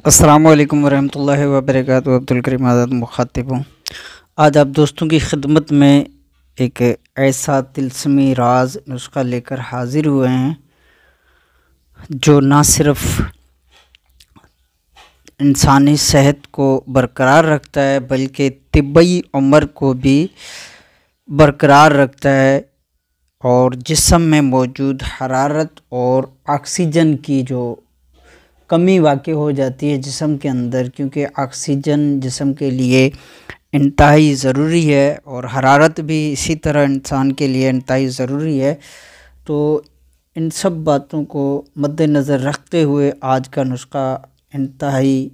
अस्सलामु अलैकुम वरहमतुल्लाहि वबरकातुहू। अब्दुल करीम आज़ाद मुखातिब हूँ। आज आप दोस्तों की खिदमत में एक ऐसा तिलस्मी राज नुस्खा लेकर हाजिर हुए हैं जो ना सिर्फ इंसानी सेहत को बरकरार रखता है बल्कि तिब्बी उम्र को भी बरकरार रखता है और जिस्म में मौजूद हरारत और ऑक्सीजन की जो कमी वाक़ई हो जाती है जिस्म के अंदर, क्योंकि ऑक्सीजन जिस्म के लिए इंतहाई ज़रूरी है और हरारत भी इसी तरह इंसान के लिए इंतहाई ज़रूरी है। तो इन सब बातों को मद्देनज़र रखते हुए आज का नुस्खा इंतहाई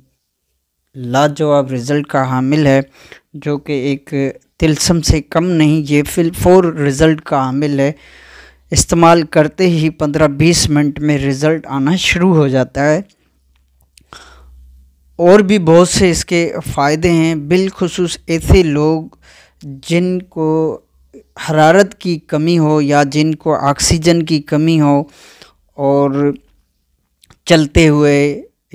लाजवाब रिज़ल्ट का हामिल है, जो कि एक तिलस्म से कम नहीं, ये फिल-4 रिज़ल्ट का हामिल है। इस्तेमाल करते ही 15-20 मिनट में रिज़ल्ट आना शुरू हो जाता है। और भी बहुत से इसके फ़ायदे हैं, बिलखुसूस ऐसे लोग जिनको हरारत की कमी हो या जिनको ऑक्सीजन की कमी हो और चलते हुए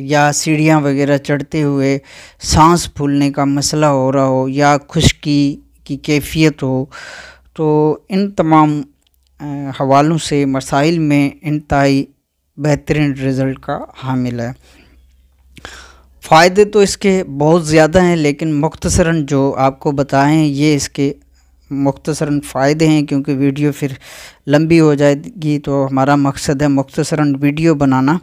या सीढ़ियाँ वगैरह चढ़ते हुए सांस फूलने का मसला हो रहा हो या खुश्की की कैफियत हो, तो इन तमाम हवालों से मसाइल में इंतहाई बेहतरीन रिज़ल्ट का हामिल है। फ़ायदे तो इसके बहुत ज़्यादा हैं, लेकिन मुख्तसरन जो आपको बताएं ये इसके मुख्तसरन फ़ायदे हैं, क्योंकि वीडियो फिर लंबी हो जाएगी। तो हमारा मकसद है मुख्तसरन वीडियो बनाना,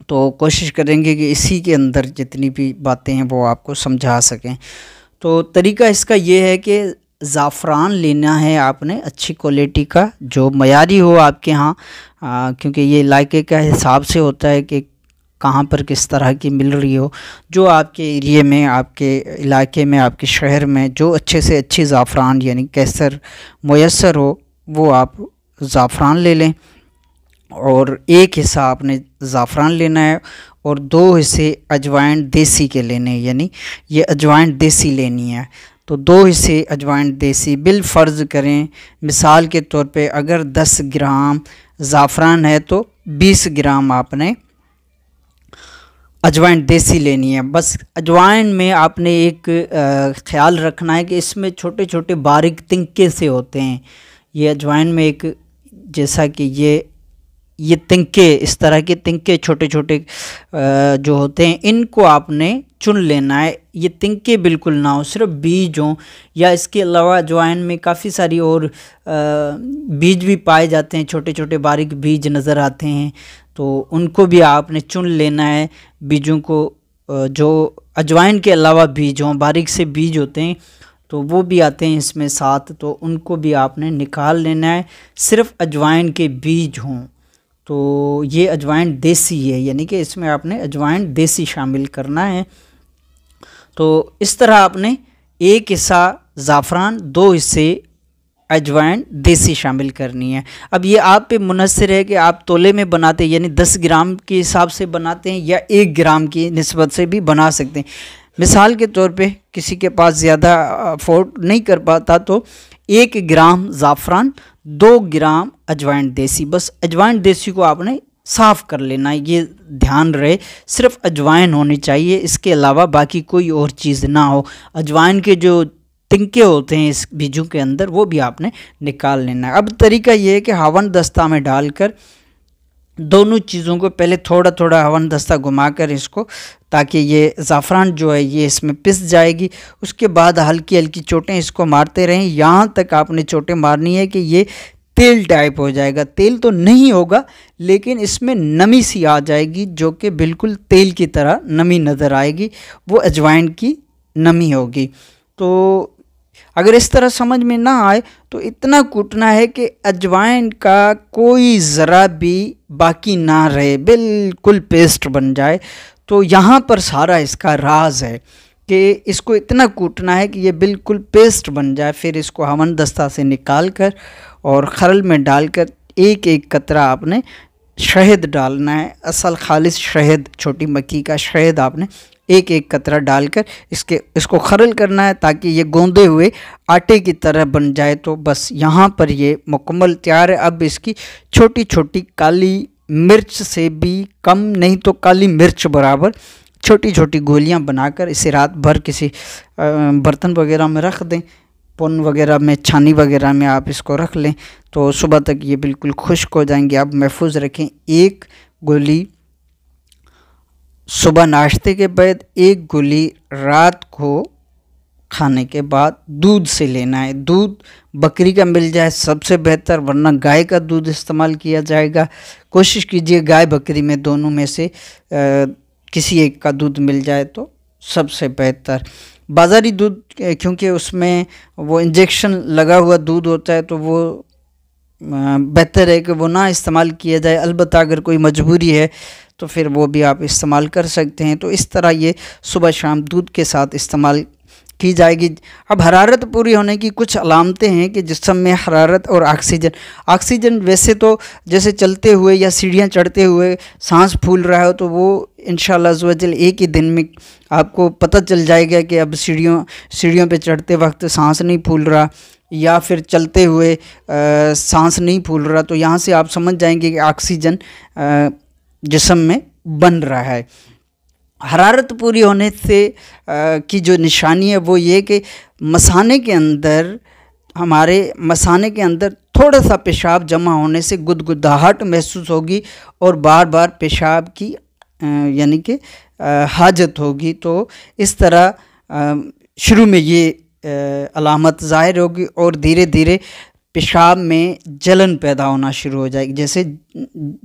तो कोशिश करेंगे कि इसी के अंदर जितनी भी बातें हैं वो आपको समझा सकें। तो तरीका इसका ये है कि ज़ाफ़रान लेना है आपने, अच्छी क्वालिटी का जो मयारी हो आपके यहाँ, क्योंकि ये इलाके का हिसाब से होता है कि कहाँ पर किस तरह की मिल रही हो। जो आपके एरिए में, आपके इलाके में, आपके शहर में जो अच्छे से अच्छी ज़ाफ़रान यानी कैसर मुयस्सर हो वो आप ज़ाफ़रान ले लें। और 1 हिस्सा आपने ज़ाफ़रान लेना है और 2 हिस्से अजवाइन देसी के लेने हैं, यानी ये अजवाइन देसी लेनी है। तो 2 हिस्से अजवाइन देसी बिल फ़र्ज़ करें, मिसाल के तौर पे अगर 10 ग्राम ज़ाफ़रान है तो 20 ग्राम आपने अजवाइन देसी लेनी है। बस अजवाइन में आपने एक ख़्याल रखना है कि इसमें छोटे छोटे बारीक तिनके से होते हैं। ये अजवाइन में एक, जैसा कि ये तिनके, इस तरह के तिनके छोटे छोटे जो होते हैं, इनको आपने चुन लेना है। ये तिनके बिल्कुल ना हो, सिर्फ बीज हों, या इसके अलावा अजवाइन में काफ़ी सारी और बीज भी पाए जाते हैं, छोटे छोटे बारीक बीज नज़र आते हैं, तो उनको भी आपने चुन लेना है। बीजों को जो अजवाइन के अलावा बीज हों, बारीक से बीज होते हैं तो वो भी आते हैं इसमें साथ, तो उनको भी आपने निकाल लेना है। सिर्फ अजवाइन के बीज हों, तो ये अजवाइन देसी है, यानी कि इसमें आपने अजवाइन देसी शामिल करना है। तो इस तरह आपने 1 हिस्सा ज़ाफ़रान, 2 हिस्से अजवाइन देसी शामिल करनी है। अब ये आप पे मुनहसर है कि आप तोले में बनाते हैं, यानी 10 ग्राम के हिसाब से बनाते हैं या 1 ग्राम की निस्बत से भी बना सकते हैं। मिसाल के तौर पे किसी के पास ध्यान अफोर्ड नहीं कर पाता तो 1 ग्राम ज़ाफ़रान, 2 ग्राम अजवाइन देसी, बस अजवाइन देसी को आपने साफ़ कर लेना है। ये ध्यान रहे सिर्फ अजवाइन होनी चाहिए, इसके अलावा बाकी कोई और चीज़ ना हो। अजवाइन के जो तिनके होते हैं इस बीजों के अंदर वो भी आपने निकाल लेना है। अब तरीका ये है कि हवन दस्ता में डालकर दोनों चीज़ों को पहले थोड़ा थोड़ा हवन दस्ता घुमाकर इसको, ताकि ये ज़ाफ़रान जो है ये इसमें पिस जाएगी। उसके बाद हल्की हल्की चोटें इसको मारते रहें, यहाँ तक आपने चोटें मारनी है कि ये तेल टाइप हो जाएगा। तेल तो नहीं होगा लेकिन इसमें नमी सी आ जाएगी, जो कि बिल्कुल तेल की तरह नमी नज़र आएगी, वो अजवाइन की नमी होगी। तो अगर इस तरह समझ में ना आए तो इतना कूटना है कि अजवाइन का कोई ज़रा भी बाकी ना रहे, बिल्कुल पेस्ट बन जाए। तो यहाँ पर सारा इसका राज है कि इसको इतना कूटना है कि ये बिल्कुल पेस्ट बन जाए। फिर इसको हवन दस्ता से निकाल कर और खरल में डालकर 1-1 कतरा आपने शहद डालना है, असल खालिस शहद, छोटी मक्खी का शहद आपने 1-1 कतरा डालकर इसको खरल करना है, ताकि ये गोंदे हुए आटे की तरह बन जाए। तो बस यहाँ पर ये मुकम्मल तैयार है। अब इसकी छोटी छोटी काली मिर्च से भी कम नहीं तो काली मिर्च बराबर छोटी छोटी गोलियां बनाकर इसे रात भर किसी बर्तन वगैरह में रख दें, पुन वगैरह में, छानी वगैरह में आप इसको रख लें तो सुबह तक ये बिल्कुल खुश्क हो जाएंगे। आप महफूज रखें। एक गोली सुबह नाश्ते के बाद, एक गोली रात को खाने के बाद दूध से लेना है। दूध बकरी का मिल जाए सबसे बेहतर, वरना गाय का दूध इस्तेमाल किया जाएगा। कोशिश कीजिए गाय बकरी में दोनों में से किसी एक का दूध मिल जाए तो सबसे बेहतर। बाज़ारी दूध क्योंकि उसमें वो इंजेक्शन लगा हुआ दूध होता है तो वो बेहतर है कि वो ना इस्तेमाल किया जाए। अलबत्ता अगर कोई मजबूरी है तो फिर वो भी आप इस्तेमाल कर सकते हैं। तो इस तरह ये सुबह शाम दूध के साथ इस्तेमाल की जाएगी। अब हरारत पूरी होने की कुछ अलामतें हैं कि जिस्म में हरारत और ऑक्सीजन वैसे तो जैसे चलते हुए या सीढ़ियाँ चढ़ते हुए सांस फूल रहा है तो वो इंशाअल्लाह अज़्ज़ व जल एक ही दिन में आपको पता चल जाएगा कि अब सीढ़ियों पे चढ़ते वक्त सांस नहीं फूल रहा या फिर चलते हुए सांस नहीं फूल रहा, तो यहाँ से आप समझ जाएंगे कि ऑक्सीजन जिस्म में बन रहा है। हरारत पूरी होने से की जो निशानी है वो ये कि हमारे मसाने के अंदर थोड़ा सा पेशाब जमा होने से गुदगुदाहट महसूस होगी और बार बार पेशाब की यानी कि हाजत होगी। तो इस तरह शुरू में ये अलामत ज़ाहिर होगी और धीरे धीरे पेशाब में जलन पैदा होना शुरू हो जाएगी, जैसे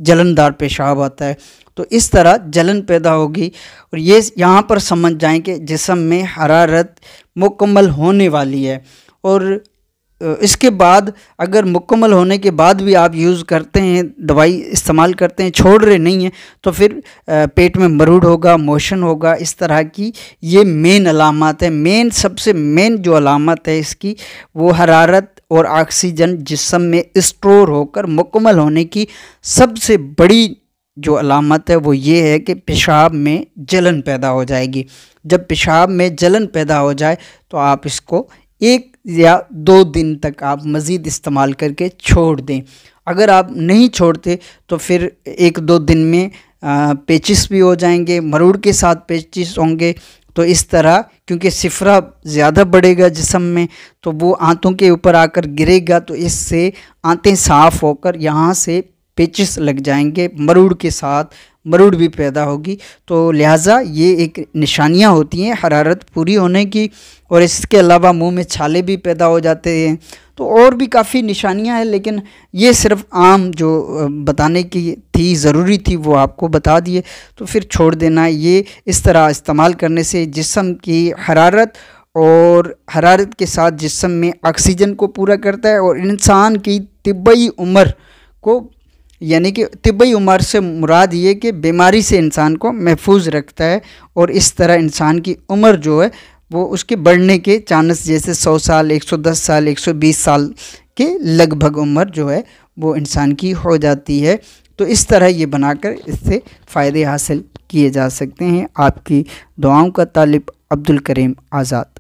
जलनदार पेशाब आता है तो इस तरह जलन पैदा होगी। और ये यहाँ पर समझ जाएं कि जिस्म में हरारत मुकम्मल होने वाली है। और इसके बाद अगर मुकम्मल होने के बाद भी आप यूज़ करते हैं, दवाई इस्तेमाल करते हैं, छोड़ रहे नहीं हैं, तो फिर पेट में मरूड़ होगा, मोशन होगा, इस तरह की ये मेन अलामत है। सबसे मेन जो अलामत है इसकी वो हरारत और ऑक्सीजन जिस्म में स्टोर होकर मुकम्मल होने की सबसे बड़ी जो अलामत है वो ये है कि पेशाब में जलन पैदा हो जाएगी। जब पेशाब में जलन पैदा हो जाए तो आप इसको 1 या 2 दिन तक आप मज़ीद इस्तेमाल करके छोड़ दें। अगर आप नहीं छोड़ते तो फिर 1-2 दिन में पेचिस भी हो जाएंगे, मरूड़ के साथ पेचिस होंगे। तो इस तरह क्योंकि सिफरा ज़्यादा बढ़ेगा जिस्म में तो वो आंतों के ऊपर आकर गिरेगा, तो इससे आंतें साफ़ होकर यहाँ से पेचिस लग जाएंगे, मरूड़ के साथ मरूड़ भी पैदा होगी। तो लिहाजा ये एक निशानियाँ होती हैं हरारत पूरी होने की। और इसके अलावा मुंह में छाले भी पैदा हो जाते हैं। तो और भी काफ़ी निशानियाँ हैं, लेकिन ये सिर्फ आम जो बताने की थी, ज़रूरी थी, वो आपको बता दिए। तो फिर छोड़ देना। ये इस तरह इस्तेमाल करने से जिस्म की हरारत और हरारत के साथ जिस्म में ऑक्सीजन को पूरा करता है और इंसान की तिब्बई उम्र को, यानी कि तिब्बई उम्र से मुराद ये कि बीमारी से इंसान को महफूज रखता है। और इस तरह इंसान की उम्र जो है वो उसके बढ़ने के चांस, जैसे 100 साल, 110 साल, 120 साल के लगभग उम्र जो है वो इंसान की हो जाती है। तो इस तरह ये बनाकर इससे फ़ायदे हासिल किए जा सकते हैं। आपकी दुआओं का तालिब, अब्दुल करीम आज़ाद।